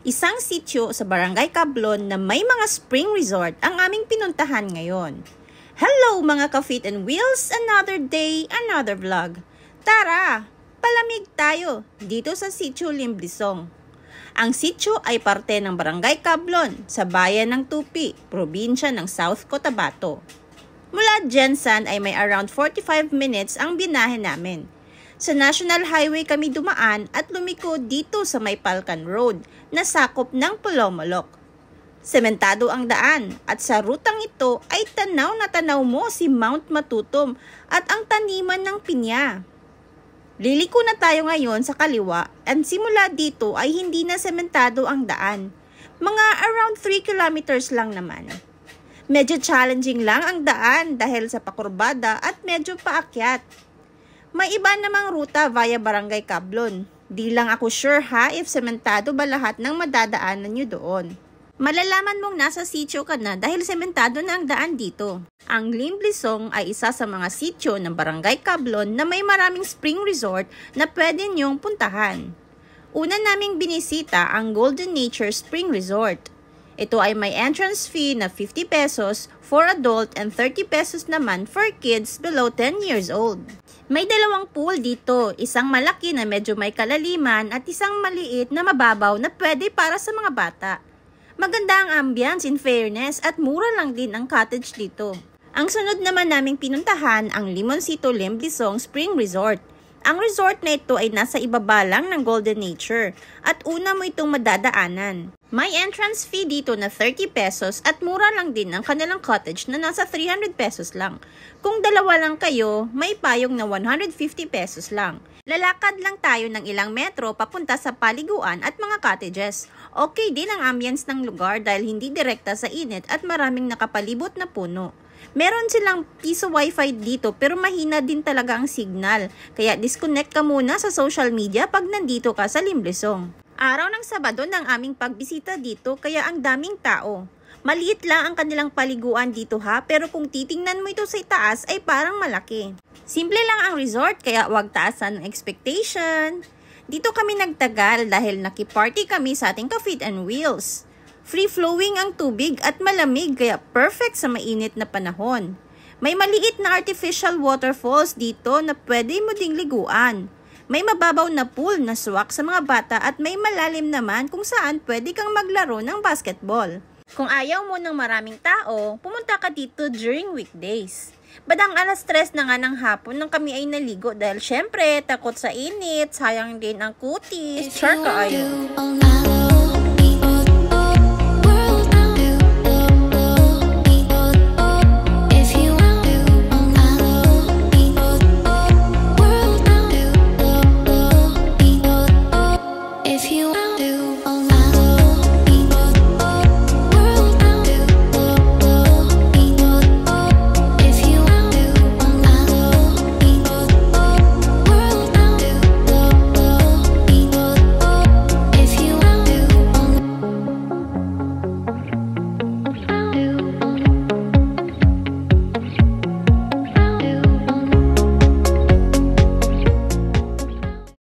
Isang sitio sa Barangay Cablon na may mga spring resort ang aming pinuntahan ngayon. Hello mga ka-Feet and Wheels! Another day, another vlog. Tara! Palamig tayo dito sa sitio Limblisong. Ang sitio ay parte ng Barangay Cablon sa bayan ng Tupi, probinsya ng South Cotabato. Mula Jensan ay may around 45 minutes ang binahe namin. Sa National Highway kami dumaan at lumiko dito sa may Palcan Road na sakop ng Polomolok. Sementado ang daan at sa rutang ito ay tanaw na tanaw mo si Mount Matutom at ang taniman ng pinya. Liliko na tayo ngayon sa kaliwa at simula dito ay hindi na sementado ang daan. Mga around 3 kilometers lang naman. Medyo challenging lang ang daan dahil sa pakurbada at medyo paakyat. May iba namang ruta via Barangay Cablon. Di lang ako sure ha if sementado ba lahat ng madadaanan nyo doon. Malalaman mong nasa sitio ka na dahil sementado na ang daan dito. Ang Limblisong ay isa sa mga sitio ng Barangay Cablon na may maraming spring resort na pwede nyong puntahan. Una naming binisita ang Golden Nature Spring Resort. Ito ay may entrance fee na 50 pesos for adult and 30 pesos naman for kids below 10 years old. May dalawang pool dito, isang malaki na medyo may kalaliman at isang maliit na mababaw na pwede para sa mga bata. Maganda ang ambience in fairness at mura lang din ang cottage dito. Ang sunod naman naming pinuntahan ang Limoncito Limblisong Spring Resort. Ang resort na ito ay nasa ibaba lang ng Golden Nature at una mo itong madadaanan. May entrance fee dito na 30 pesos at mura lang din ang kanilang cottage na nasa 300 pesos lang. Kung dalawa lang kayo, may payong na 150 pesos lang. Lalakad lang tayo ng ilang metro papunta sa paliguan at mga cottages. Okay din ang ambience ng lugar dahil hindi direkta sa init at maraming nakapalibot na puno. Meron silang piso wifi dito pero mahina din talaga ang signal. Kaya disconnect ka muna sa social media pag nandito ka sa Limblisong. Araw ng Sabado ng aming pagbisita dito kaya ang daming tao. Maliit lang ang kanilang paliguan dito ha pero kung titingnan mo ito sa itaas ay parang malaki. Simple lang ang resort kaya huwag taasan ng expectation. Dito kami nagtagal dahil nakiparty kami sa ating ka-Feet and Wheels. Free-flowing ang tubig at malamig kaya perfect sa mainit na panahon. May maliit na artificial waterfalls dito na pwede mo ding liguan. May mababaw na pool na swak sa mga bata at may malalim naman kung saan pwede kang maglaro ng basketball. Kung ayaw mo ng maraming tao, pumunta ka dito during weekdays. Badang alas 3 na nga ng hapon nang kami ay naligo dahil syempre takot sa init, sayang din ang kutis. Char ka ayo.